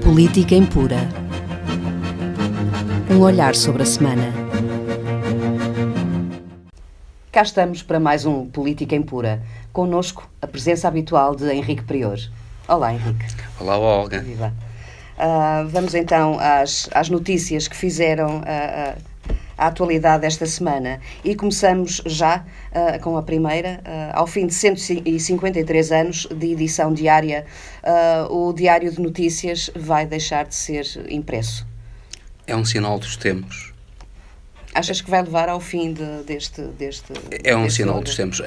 Política Impura. Um olhar sobre a semana. Cá estamos para mais um Política Impura. Connosco a presença habitual de Henrique Prior. Olá, Henrique. Olá, Olga. Viva. Vamos então às notícias que fizeram a atualidade desta semana. E começamos já com a primeira. Ao fim de 153 anos de edição diária, o Diário de Notícias vai deixar de ser impresso. É um sinal dos tempos. Achas que vai levar ao fim deste É um deste sinal órgão? dos tempos.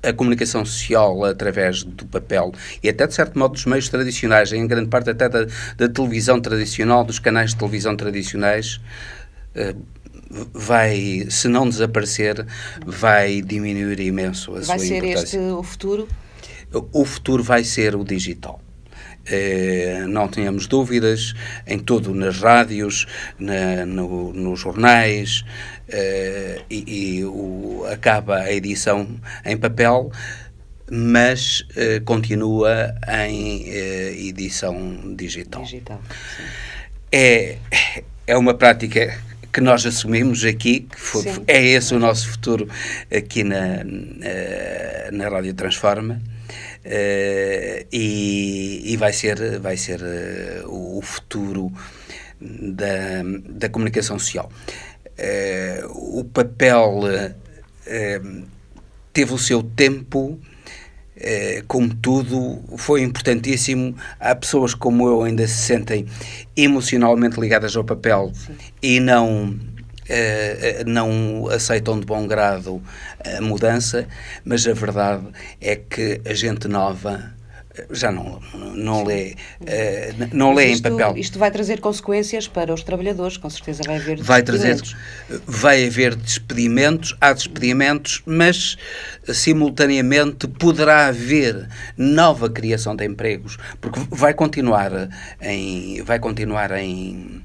A comunicação social através do papel e até de certo modo dos meios tradicionais, em grande parte até da televisão tradicional, dos canais de televisão tradicionais, vai, se não desaparecer, vai diminuir imenso a sua importância. Vai ser este o futuro? O futuro vai ser o digital. Não tenhamos dúvidas, em tudo, nas rádios, nos jornais, acaba a edição em papel, mas continua em edição digital. Sim. É uma prática que nós assumimos aqui, é esse o nosso futuro aqui na Rádio Transforma. E vai ser o futuro da comunicação social. O papel teve o seu tempo, como tudo, foi importantíssimo. Há pessoas como eu ainda se sentem emocionalmente ligadas ao papel. Sim. E não aceitam de bom grado a mudança, mas a verdade é que a gente nova já não lê em papel. Isto vai trazer consequências para os trabalhadores, com certeza vai haver despedimentos. Vai haver despedimentos, há despedimentos, mas simultaneamente poderá haver nova criação de empregos, porque vai continuar em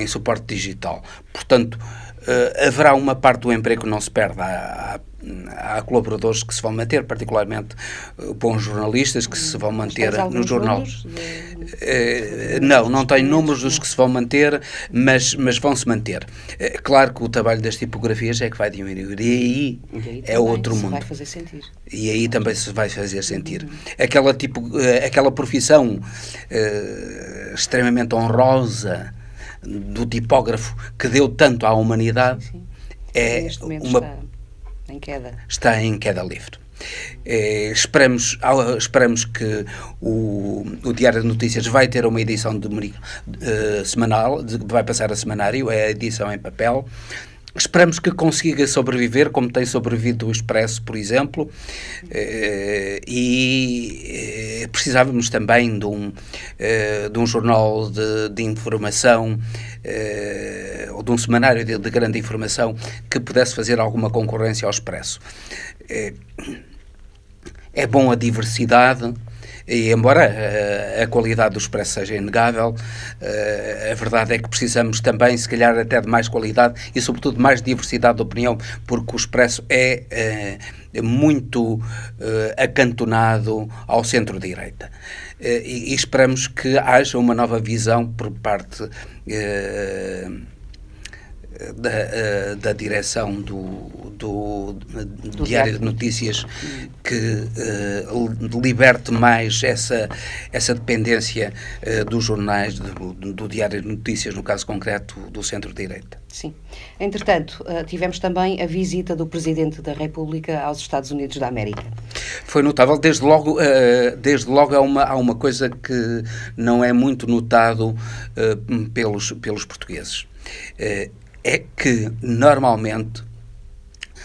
suporte digital. Portanto, haverá uma parte do emprego que não se perde. Há colaboradores que se vão manter, particularmente bons jornalistas que se vão manter no jornal. Não tenho números dos que se vão manter, mas vão-se manter. Claro que o trabalho das tipografias é que vai diminuir, e aí é outro mundo. Vai fazer sentir. E aí também se vai fazer sentir. Aquela profissão extremamente honrosa do tipógrafo que deu tanto à humanidade. Sim. Neste momento está em queda livre. Esperamos que o Diário de Notícias vai ter uma edição semanal, vai passar a semanário, é a edição em papel. Esperamos que consiga sobreviver, como tem sobrevivido o Expresso, por exemplo, e precisávamos também de um jornal de informação, ou de um semanário de grande informação que pudesse fazer alguma concorrência ao Expresso. É bom a diversidade, e embora a qualidade do Expresso seja inegável, a verdade é que precisamos também, se calhar, até de mais qualidade e, sobretudo, de mais diversidade de opinião, porque o Expresso é muito acantonado ao centro-direita. E esperamos que haja uma nova visão por parte da direção do Diário de Notícias, que liberte mais essa dependência dos jornais, do Diário de Notícias, no caso concreto do centro-direita. Sim. Entretanto, tivemos também a visita do Presidente da República aos Estados Unidos da América. Foi notável. Desde logo há uma coisa que não é muito notado pelos portugueses. É que, normalmente,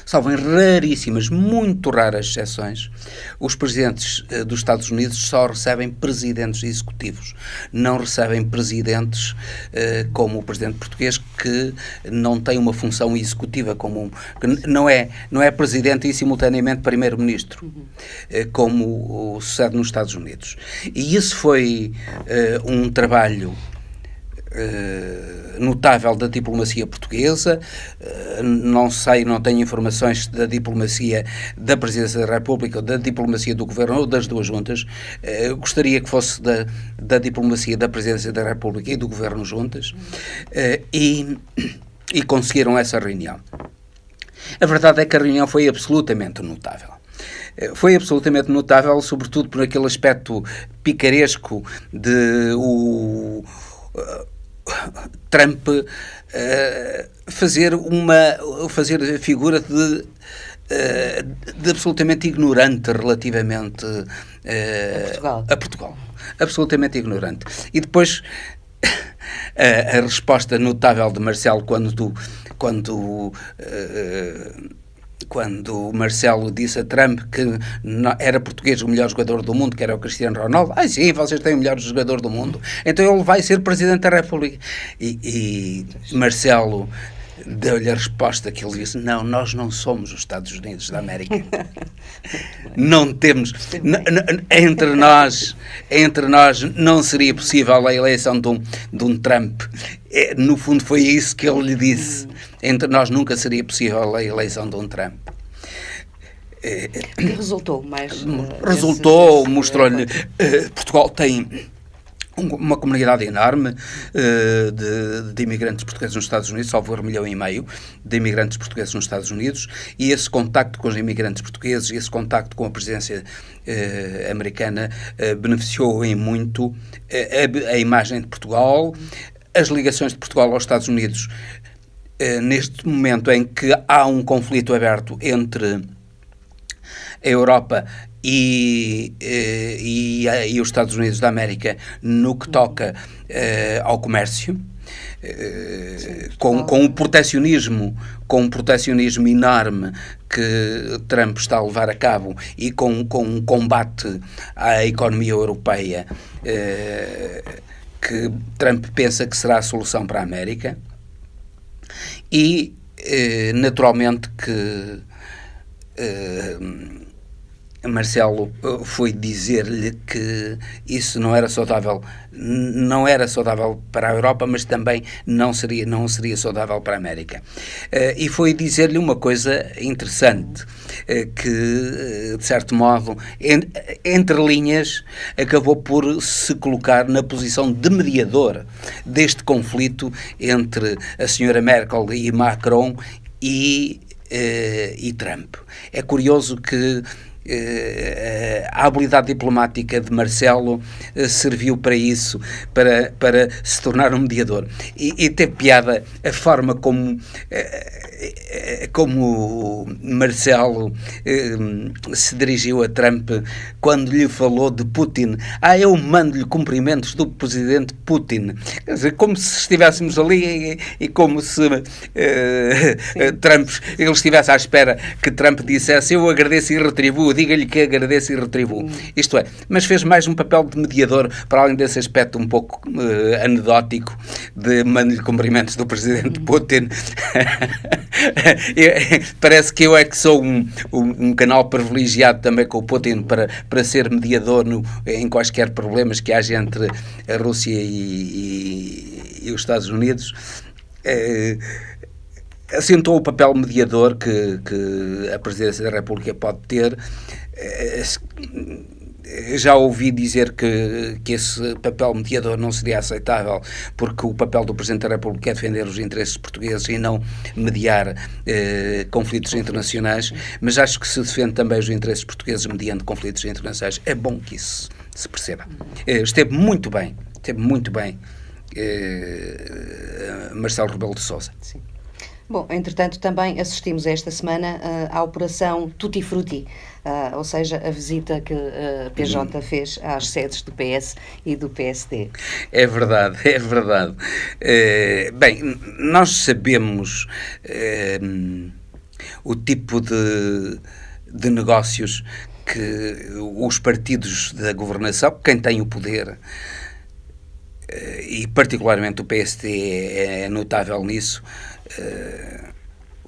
salvo em raríssimas, muito raras exceções, os presidentes dos Estados Unidos só recebem presidentes executivos. Não recebem presidentes como o presidente português, que não tem uma função executiva comum, que não é presidente e simultaneamente primeiro-ministro, como sucede nos Estados Unidos. E isso foi um trabalho notável da diplomacia portuguesa. Não sei, não tenho informações da diplomacia da Presidência da República ou da diplomacia do Governo ou das duas juntas. Gostaria que fosse da diplomacia da Presidência da República e do Governo juntas, e conseguiram essa reunião. A verdade é que a reunião foi absolutamente notável. Foi absolutamente notável, sobretudo por aquele aspecto picaresco de o Trump fazer a figura de absolutamente ignorante relativamente a Portugal. Absolutamente ignorante. E depois a resposta notável de Marcelo quando Marcelo disse a Trump que era português o melhor jogador do mundo, que era o Cristiano Ronaldo. Sim, vocês têm o melhor jogador do mundo, então ele vai ser Presidente da República. E Marcelo deu-lhe a resposta que ele disse: não, nós não somos os Estados Unidos da América. Não temos, entre nós não seria possível a eleição de um Trump. No fundo foi isso que ele lhe disse: entre nós nunca seria possível a eleição de um Trump. E resultou mais? Mostrou-lhe. Portugal tem uma comunidade enorme de imigrantes portugueses nos Estados Unidos, salvo 1,5 milhão de imigrantes portugueses nos Estados Unidos, e esse contacto com os imigrantes portugueses, esse contacto com a presidência americana beneficiou em muito a imagem de Portugal, as ligações de Portugal aos Estados Unidos, neste momento em que há um conflito aberto entre a Europa e os Estados Unidos da América no que toca ao comércio, com um protecionismo enorme que Trump está a levar a cabo, e com um combate à economia europeia que Trump pensa que será a solução para a América. E naturalmente que Marcelo foi dizer-lhe que isso não era saudável para a Europa, mas também não seria saudável para a América. E foi dizer-lhe uma coisa interessante, que, de certo modo, entre linhas, acabou por se colocar na posição de mediador deste conflito entre a senhora Merkel e Macron e Trump. É curioso que a habilidade diplomática de Marcelo serviu para isso, para se tornar um mediador. E teve piada a forma como Marcelo se dirigiu a Trump quando lhe falou de Putin. Eu mando-lhe cumprimentos do presidente Putin. Quer dizer, como se estivéssemos ali e como se ele estivesse à espera que Trump dissesse: eu agradeço e retribuo, diga-lhe que agradeço e retribuo. Isto é, mas fez mais um papel de mediador, para além desse aspecto um pouco anedótico de mando-lhe cumprimentos do presidente Putin. Parece que eu é que sou um canal privilegiado também com o Putin para ser mediador em quaisquer problemas que haja entre a Rússia e os Estados Unidos. Assentou o papel mediador que a Presidência da República pode ter. Já ouvi dizer que esse papel mediador não seria aceitável, porque o papel do Presidente da República é defender os interesses portugueses e não mediar conflitos internacionais, mas acho que se defende também os interesses portugueses mediante conflitos internacionais. É bom que isso se perceba. Esteve muito bem Marcelo Rebelo de Sousa. Sim. Bom, entretanto, também assistimos esta semana à Operação Tutti Frutti, ou seja, a visita que a PJ fez às sedes do PS e do PSD. É verdade. Bem, nós sabemos o tipo de negócios que os partidos da governação, quem tem o poder, e particularmente o PSD é notável nisso,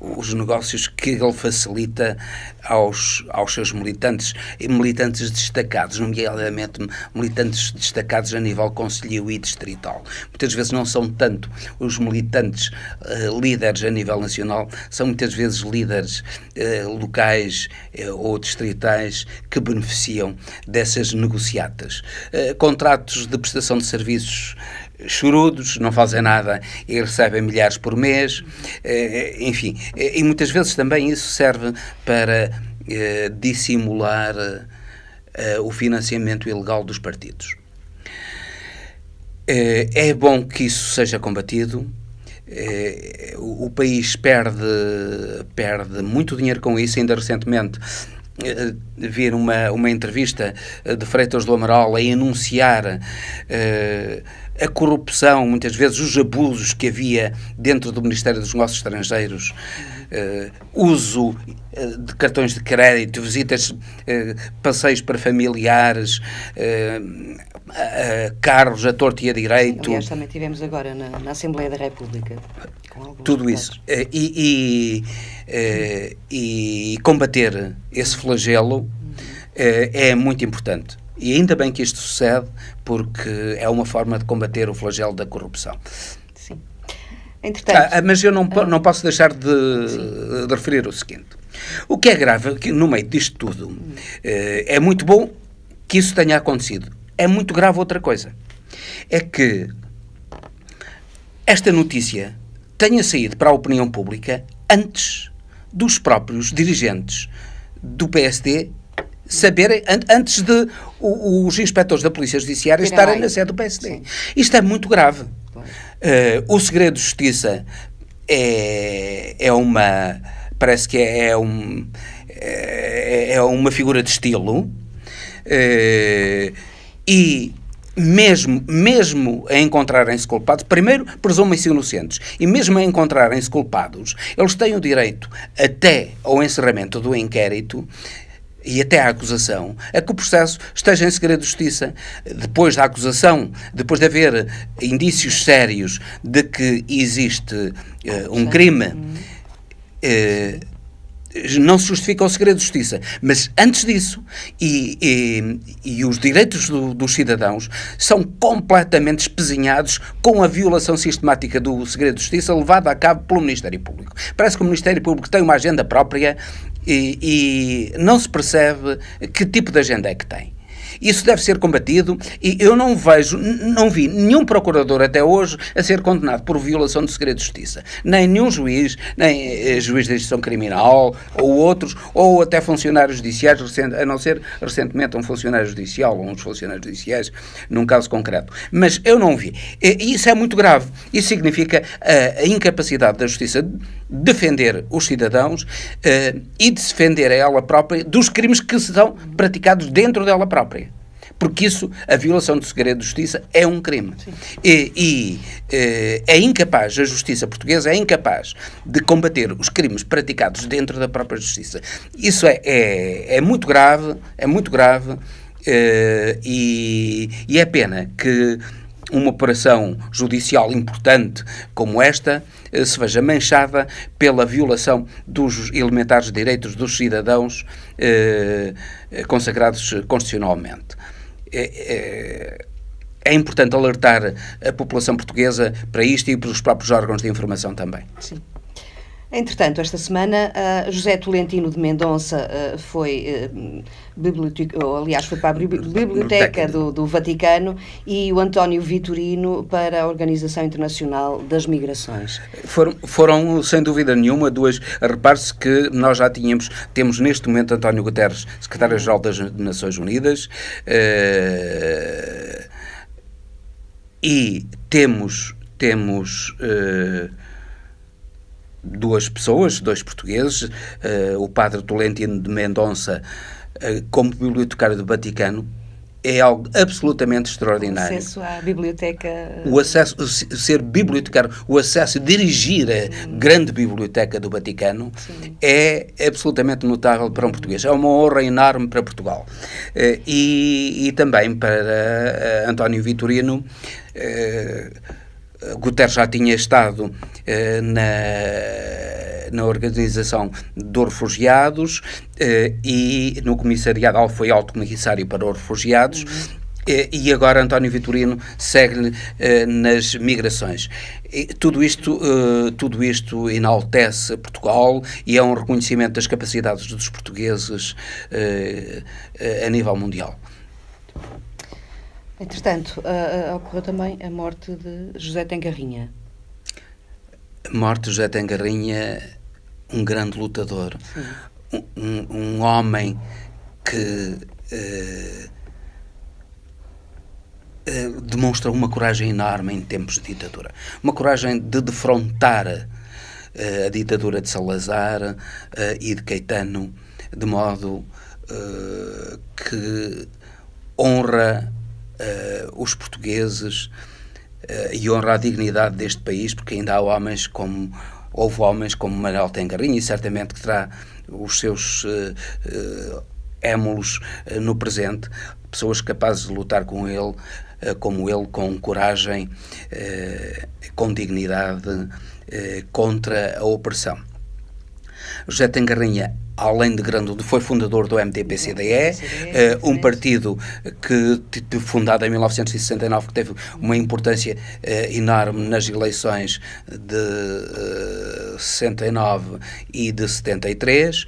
os negócios que ele facilita aos seus militantes, e militantes destacados, nomeadamente militantes destacados a nível concelhio e distrital. Muitas vezes não são tanto os militantes líderes a nível nacional, são muitas vezes líderes locais ou distritais que beneficiam dessas negociatas. Contratos de prestação de serviços chorudos, não fazem nada e recebem milhares por mês, enfim, e muitas vezes também isso serve para dissimular o financiamento ilegal dos partidos. É bom que isso seja combatido. O país perde muito dinheiro com isso. Ainda recentemente vi uma entrevista de Freitas do Amaral a enunciar a corrupção, muitas vezes os abusos que havia dentro do Ministério dos Negócios Estrangeiros, uso de cartões de crédito, visitas, passeios para familiares, carros a torto e a direito. Aliás, também tivemos agora na Assembleia da República com tudo deputados. Isso. E combater esse flagelo é muito importante. E ainda bem que isto sucede, porque é uma forma de combater o flagelo da corrupção. Sim. Entretanto, mas eu não posso deixar de referir o seguinte. O que é grave, que no meio disto tudo, é muito bom que isso tenha acontecido. É muito grave outra coisa. É que esta notícia tenha saído para a opinião pública antes dos próprios dirigentes do PSD saberem, antes de os inspectores da Polícia Judiciária estarem na sede do PSD. Sim. Isto é muito grave. Claro. O segredo de justiça é uma... parece que é uma figura de estilo, e mesmo a encontrarem-se culpados, primeiro presumem-se inocentes, e mesmo a encontrarem-se culpados, eles têm o direito, até ao encerramento do inquérito e até à acusação, a que o processo esteja em segredo de justiça. Depois da acusação, depois de haver indícios sérios de que existe um crime, não se justifica o segredo de justiça. Mas antes disso, e os direitos dos cidadãos são completamente espezinhados com a violação sistemática do segredo de justiça levada a cabo pelo Ministério Público. Parece que o Ministério Público tem uma agenda própria e não se percebe que tipo de agenda é que tem. Isso deve ser combatido, e eu não vi nenhum procurador até hoje a ser condenado por violação do segredo de justiça. Nem nenhum juiz, nem juiz de instrução criminal, ou outros, ou até funcionários judiciais, a não ser recentemente um funcionário judicial, ou uns funcionários judiciais, num caso concreto. Mas eu não vi. E isso é muito grave. Isso significa a incapacidade da justiça de defender os cidadãos e de se defender a ela própria dos crimes que são praticados dentro dela própria. Porque isso, a violação do segredo de justiça, é um crime. É incapaz, a justiça portuguesa é incapaz de combater os crimes praticados dentro da própria justiça. Isso é muito grave, e é pena que uma operação judicial importante como esta se veja manchada pela violação dos elementares direitos dos cidadãos consagrados constitucionalmente. É importante alertar a população portuguesa para isto e para os próprios órgãos de informação também. Sim. Entretanto, esta semana, José Tolentino de Mendonça foi para a Biblioteca do Vaticano, e o António Vitorino para a Organização Internacional das Migrações. Foram, sem dúvida nenhuma, duas. Repare-se que nós já temos neste momento António Guterres, secretário-geral das Nações Unidas, e temos duas pessoas, dois portugueses, o padre Tolentino de Mendonça como bibliotecário do Vaticano. É algo absolutamente extraordinário. O acesso à biblioteca... O acesso, ser bibliotecário, o acesso a dirigir a grande biblioteca do Vaticano, é absolutamente notável para um português. É uma honra enorme para Portugal. E também para António Vitorino. Guterres já tinha estado na Organização dos Refugiados e no Comissariado, foi alto comissário para os refugiados. E agora António Vitorino segue nas migrações. Tudo isto enaltece Portugal e é um reconhecimento das capacidades dos portugueses a nível mundial. Entretanto, ocorreu também a morte de José Tengarrinha. A morte de José Tengarrinha, um grande lutador, um homem que demonstra uma coragem enorme em tempos de ditadura. Uma coragem de defrontar a ditadura de Salazar e de Caetano, de modo que honra os portugueses e honra a dignidade deste país, porque ainda há houve homens como Manuel Tengarrinha, e certamente que terá os seus émulos no presente, pessoas capazes de lutar como ele, com coragem, com dignidade, contra a opressão. José Tengarrinha, além de grande, foi fundador do MDP-CDE, um partido que, fundado em 1969, que teve uma importância enorme nas eleições de 69 e de 73.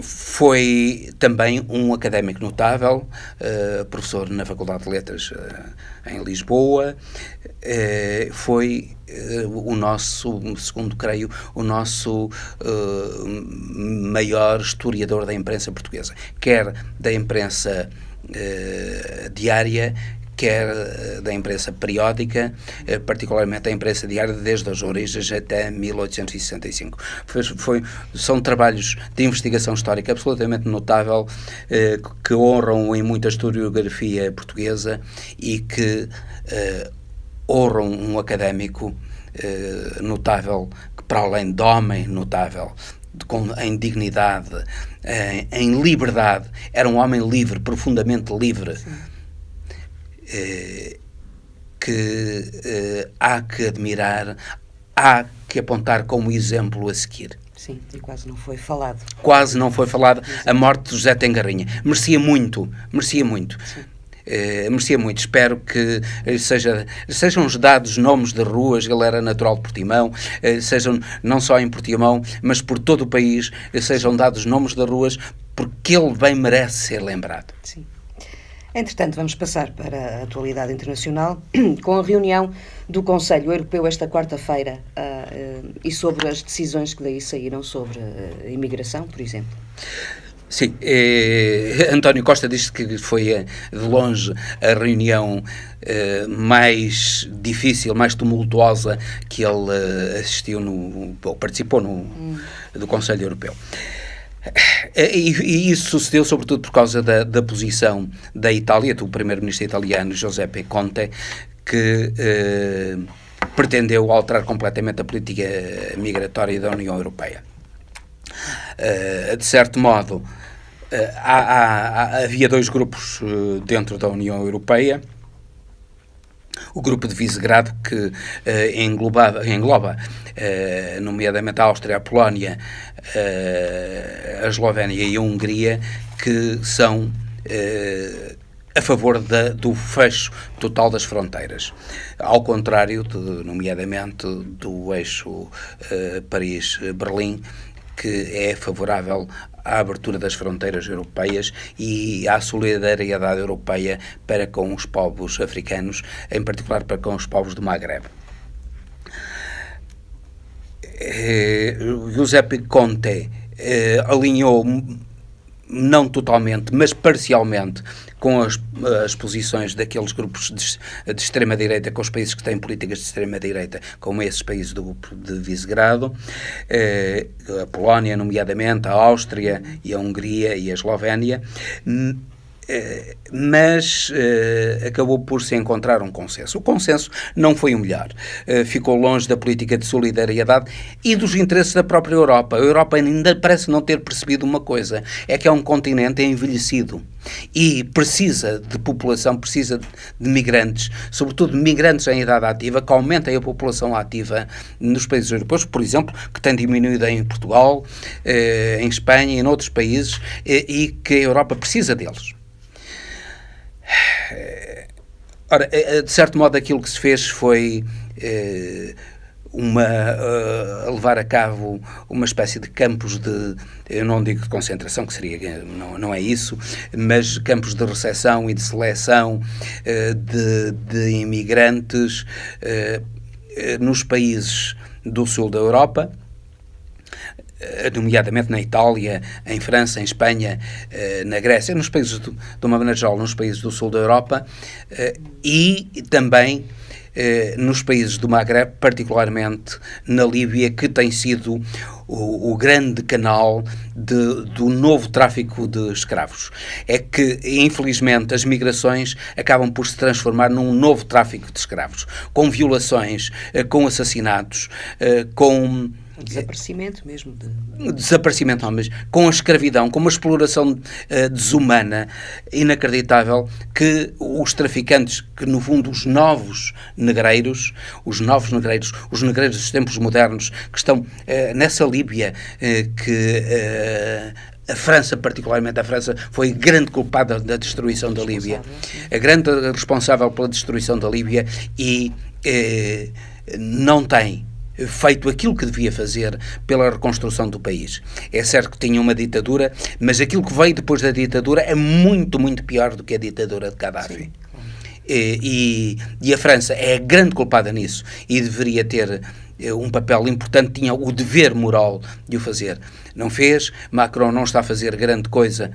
Foi também um académico notável, professor na Faculdade de Letras em Lisboa. Foi o nosso, segundo creio, o nosso maior historiador da imprensa portuguesa, quer da imprensa diária, quer da imprensa periódica, particularmente da imprensa diária, desde as origens até 1865. São trabalhos de investigação histórica absolutamente notável, que honram em muita historiografia portuguesa e que honram um académico notável, que para além de homem notável, em dignidade, em liberdade, era um homem livre, profundamente livre. Sim. Que há que admirar, há que apontar como exemplo a seguir. Sim, e quase não foi falado. Quase não foi falado a morte de José Tengarrinha. Merecia muito. Merecia muito. Espero que sejam dados nomes de ruas. Ele era natural de Portimão, sejam não só em Portimão, mas por todo o país, sejam dados nomes de ruas, porque ele bem merece ser lembrado. Sim. Entretanto, vamos passar para a atualidade internacional, com a reunião do Conselho Europeu esta quarta-feira e sobre as decisões que daí saíram sobre a imigração, por exemplo. Sim, António Costa disse que foi de longe a reunião mais difícil, mais tumultuosa que ele assistiu participou do Conselho Europeu. E isso sucedeu sobretudo por causa da posição da Itália, do primeiro-ministro italiano Giuseppe Conte, que pretendeu alterar completamente a política migratória da União Europeia. De certo modo, havia dois grupos dentro da União Europeia. O grupo de Visegrado, que engloba nomeadamente a Áustria, a Polónia, a Eslovénia e a Hungria, que são a favor do fecho total das fronteiras, ao contrário, nomeadamente, do eixo Paris-Berlim, que é favorável à abertura das fronteiras europeias e à solidariedade europeia para com os povos africanos, em particular para com os povos do Magreb. Giuseppe Conte alinhou, não totalmente, mas parcialmente, com as posições daqueles grupos de extrema-direita, com os países que têm políticas de extrema-direita, como esses países do grupo de Visegrado, a Polónia, nomeadamente, a Áustria e a Hungria e a Eslovénia. mas acabou por se encontrar um consenso. O consenso não foi o melhor. Ficou longe da política de solidariedade e dos interesses da própria Europa. A Europa ainda parece não ter percebido uma coisa, é que é um continente envelhecido e precisa de população, precisa de migrantes, sobretudo migrantes em idade ativa, que aumentem a população ativa nos países europeus, por exemplo, que tem diminuído em Portugal, em Espanha e em outros países, e que a Europa precisa deles. Ora, de certo modo, aquilo que se fez foi levar a cabo uma espécie de campos eu não digo de concentração, que seria, não é isso, mas campos de recepção e de seleção de imigrantes nos países do sul da Europa, nomeadamente na Itália, em França, em Espanha, na Grécia, nos países, de uma maneira geral, nos países do sul da Europa, e também nos países do Magreb, particularmente na Líbia, que tem sido o grande canal do novo tráfico de escravos. É que, infelizmente, as migrações acabam por se transformar num novo tráfico de escravos, com violações, com assassinatos, com desaparecimento mesmo. Desaparecimento, não, mas com a escravidão, com uma exploração desumana, inacreditável, que os traficantes, que no fundo os negreiros dos tempos modernos, que estão nessa Líbia, que a França, particularmente a França, foi grande culpada da destruição da Líbia, a grande responsável pela destruição da Líbia, e não tem feito aquilo que devia fazer pela reconstrução do país. É certo que tinha uma ditadura, mas aquilo que veio depois da ditadura é muito, muito pior do que a ditadura de Gaddafi. E a França é a grande culpada nisso e deveria ter um papel importante, tinha o dever moral de o fazer. Não fez, Macron não está a fazer grande coisa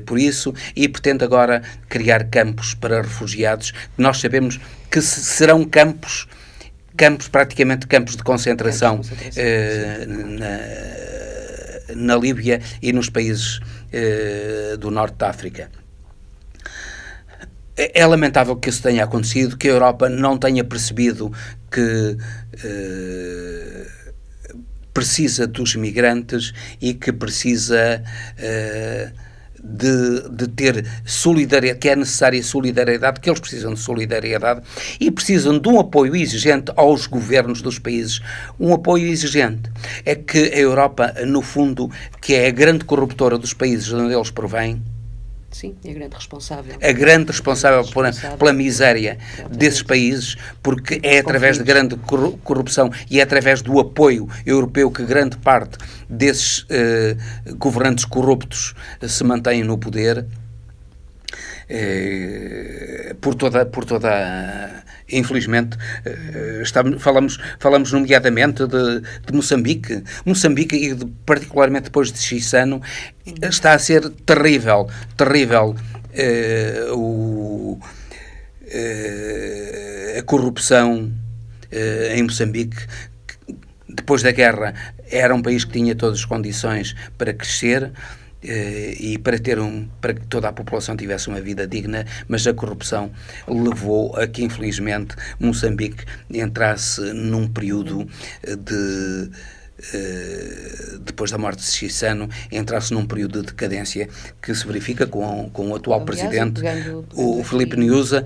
por isso, e pretende agora criar campos para refugiados, que nós sabemos que serão campos, praticamente campos de concentração, na Líbia e nos países do norte da África. É lamentável que isso tenha acontecido, que a Europa não tenha percebido que precisa dos migrantes e que precisa de ter solidariedade, que é necessária solidariedade, que eles precisam de solidariedade e precisam de um apoio exigente aos governos dos países. Um apoio exigente. É que a Europa, no fundo, que é a grande corruptora dos países onde eles provêm, sim, é a grande responsável. A grande responsável pela miséria desses países, porque é através de grande corrupção e é através do apoio europeu que grande parte desses governantes corruptos se mantêm no poder. Infelizmente, falamos nomeadamente de Moçambique e particularmente depois de Chissano, está a ser terrível a corrupção em Moçambique. Depois da guerra era um país que tinha todas as condições para crescer e para que toda a população tivesse uma vida digna, mas a corrupção levou a que, infelizmente, Moçambique entrasse num período depois da morte de Chissano, entrasse num período de decadência que se verifica com o atual presidente, o Filipe Nyusa,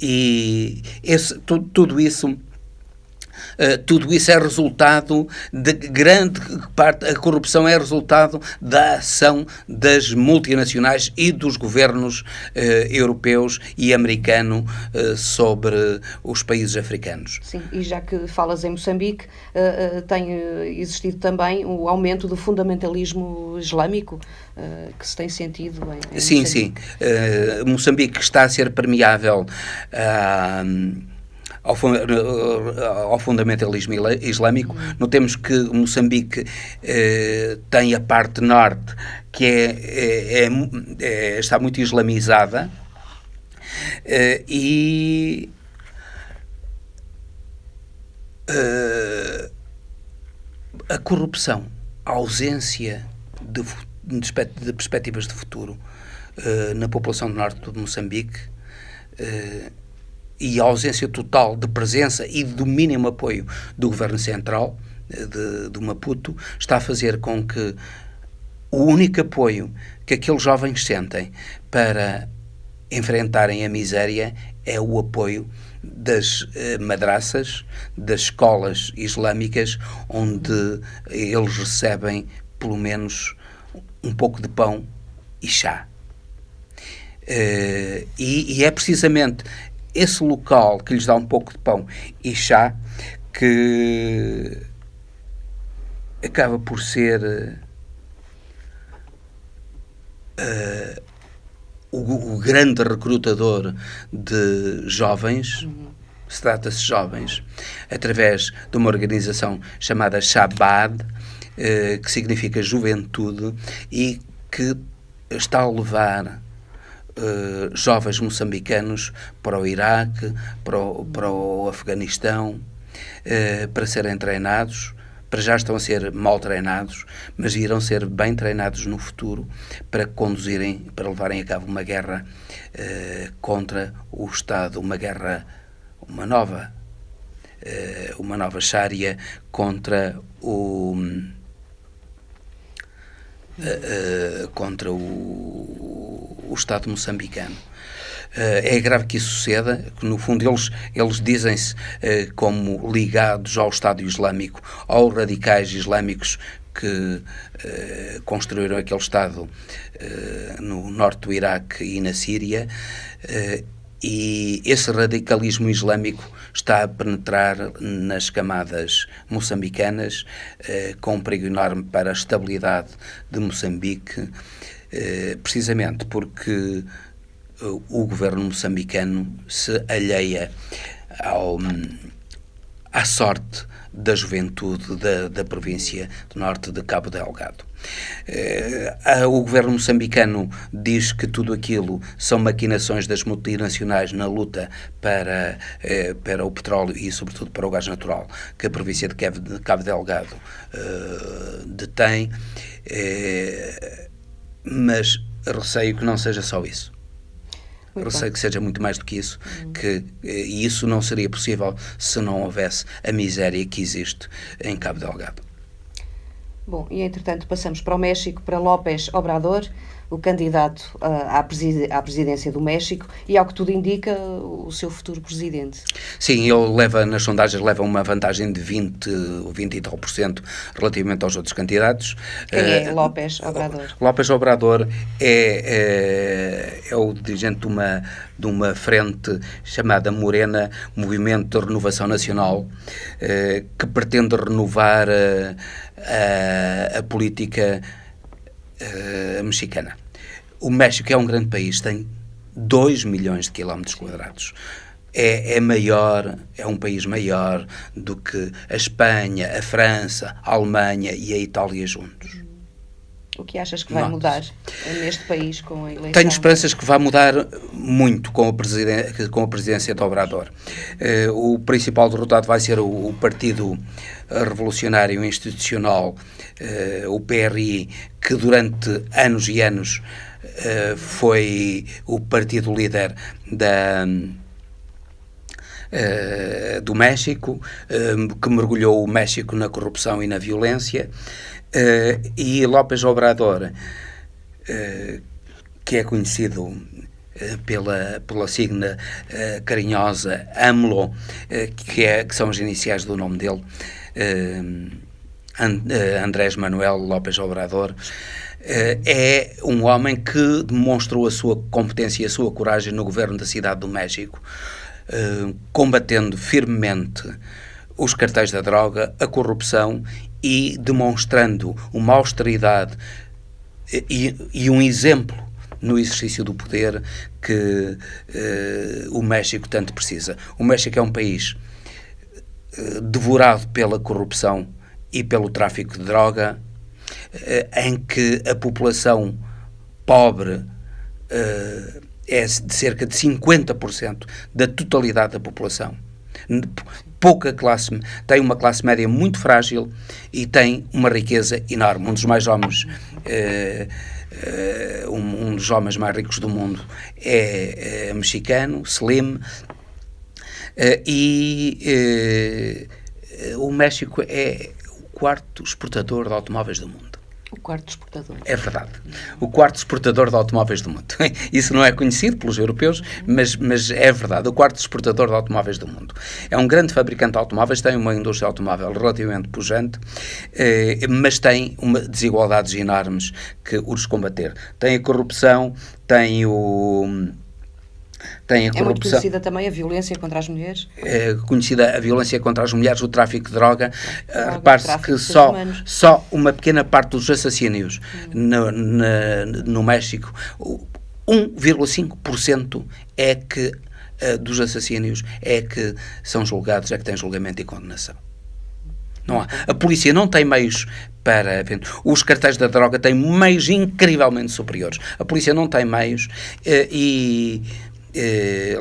e tudo isso é resultado de grande parte, a corrupção é resultado da ação das multinacionais e dos governos europeus e americano sobre os países africanos. Sim, e já que falas em Moçambique, tem existido também o aumento do fundamentalismo islâmico que se tem sentido em sim, Moçambique. Sim. Moçambique está a ser permeável ao fundamentalismo islâmico. Notemos que Moçambique tem a parte norte que está muito islamizada e a corrupção, a ausência de perspectivas de futuro na população do norte de Moçambique, e a ausência total de presença e do mínimo apoio do governo central de Maputo está a fazer com que o único apoio que aqueles jovens sentem para enfrentarem a miséria é o apoio das madraças, das escolas islâmicas, onde eles recebem pelo menos um pouco de pão e chá. E é precisamente esse local que lhes dá um pouco de pão e chá que acaba por ser o grande recrutador de jovens. Se trata-se de jovens, através de uma organização chamada Shabab, que significa juventude, e que está a levar jovens moçambicanos para o Iraque, para o Afeganistão, para serem treinados. Para já estão a ser mal treinados, mas irão ser bem treinados no futuro para conduzirem, para levarem a cabo uma guerra contra o Estado, uma nova Sharia contra o Estado moçambicano. É grave que isso suceda, que no fundo eles dizem-se como ligados ao Estado Islâmico, aos radicais islâmicos que construíram aquele Estado no norte do Iraque e na Síria, e esse radicalismo islâmico está a penetrar nas camadas moçambicanas, com um perigo enorme para a estabilidade de Moçambique, precisamente porque o governo moçambicano se alheia à sorte da juventude da província do norte de Cabo Delgado. O governo moçambicano diz que tudo aquilo são maquinações das multinacionais na luta para o petróleo e, sobretudo, para o gás natural que a província de Cabo Delgado detém, mas receio que não seja só isso. Receio que seja muito mais do que isso, e isso não seria possível se não houvesse a miséria que existe em Cabo Delgado. Bom, e entretanto passamos para o México, para López Obrador, o candidato à presidência do México e, ao que tudo indica, o seu futuro presidente. Sim, ele nas sondagens leva uma vantagem de 20 e tal por cento relativamente aos outros candidatos. Quem é López Obrador? López Obrador é o dirigente de uma frente chamada Morena, Movimento de Renovação Nacional, que pretende renovar a política mexicana. O México é um grande país, tem 2 milhões de quilómetros quadrados. É um país maior do que a Espanha, a França, a Alemanha e a Itália juntos. O que achas que vai mudar neste país com a eleição? Tenho esperanças que vai mudar muito com a presidência de Obrador. O principal derrotado vai ser o Partido Revolucionário Institucional, o PRI, que durante anos e anos foi o partido líder do México, que mergulhou o México na corrupção e na violência. E López Obrador, que é conhecido pela sigla carinhosa AMLO, que são as iniciais do nome dele, Andrés Manuel López Obrador, é um homem que demonstrou a sua competência e a sua coragem no governo da Cidade do México, combatendo firmemente os cartéis da droga, a corrupção, e demonstrando uma austeridade e um exemplo no exercício do poder que o México tanto precisa. O México é um país devorado pela corrupção e pelo tráfico de droga, em que a população pobre é de cerca de 50% da totalidade da população. Tem uma classe média muito frágil e tem uma riqueza enorme. Um dos mais homens, um dos homens mais ricos do mundo é mexicano, Slim, o México é o quarto exportador de automóveis do mundo. O quarto exportador. É verdade. O quarto exportador de automóveis do mundo. Isso não é conhecido pelos europeus, mas é verdade. O quarto exportador de automóveis do mundo. É um grande fabricante de automóveis, tem uma indústria automóvel relativamente pujante, mas tem desigualdades enormes que urge combater. Tem a corrupção, tem a corrupção. É muito conhecida também a violência contra as mulheres? É conhecida a violência contra as mulheres, o tráfico de droga. Repare-se que só uma pequena parte dos assassínios no México, 1,5% é que dos assassínios é que são julgados, é que têm julgamento e condenação. Não há. A polícia não tem meios para... Os cartéis da droga têm meios incrivelmente superiores. A polícia não tem meios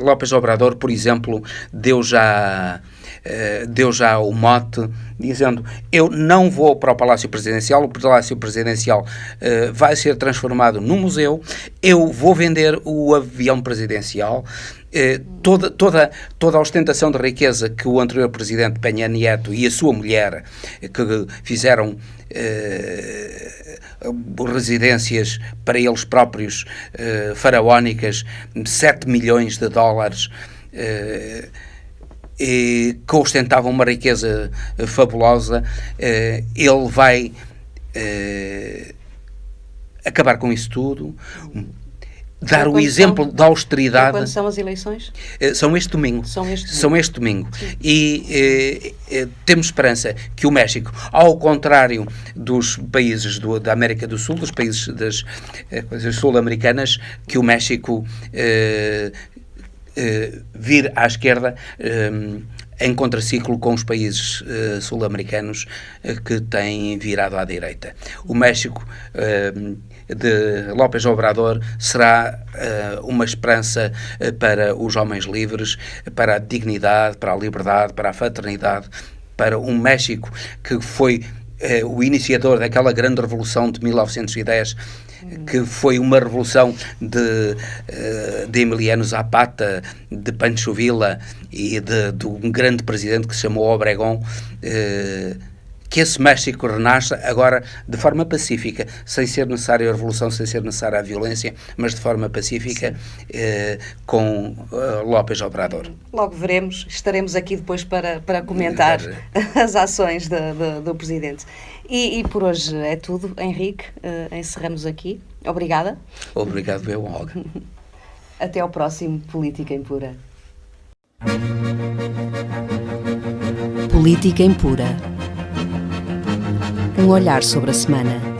López Obrador, por exemplo, deu já o mote, dizendo: eu não vou para o Palácio Presidencial, o Palácio Presidencial vai ser transformado num museu, eu vou vender o avião presidencial. Toda a ostentação de riqueza que o anterior presidente Peña Nieto e a sua mulher, que fizeram residências para eles próprios faraónicas, 7 milhões de dólares, que ostentavam uma riqueza fabulosa, ele vai acabar com isso tudo, dar o exemplo da austeridade. Quando são as eleições? São este domingo. São este domingo. E temos esperança que o México, ao contrário dos países da América do Sul, dos países das coisas sul-americanas, que o México vir à esquerda em contraciclo com os países sul-americanos que têm virado à direita. O México de López Obrador será uma esperança para os homens livres, para a dignidade, para a liberdade, para a fraternidade, para um México que foi o iniciador daquela grande revolução de 1910, que foi uma revolução de Emiliano Zapata, de Pancho Villa e de um grande presidente que se chamou Obregón, que esse México renasça agora de forma pacífica, sem ser necessária a revolução, sem ser necessária a violência, mas de forma pacífica, com López Obrador. Logo veremos, estaremos aqui depois para comentar as ações do Presidente. E por hoje é tudo, Henrique, encerramos aqui. Obrigada. Obrigado, eu, Olga. Até ao próximo Política Impura. Política Impura. Um olhar sobre a semana.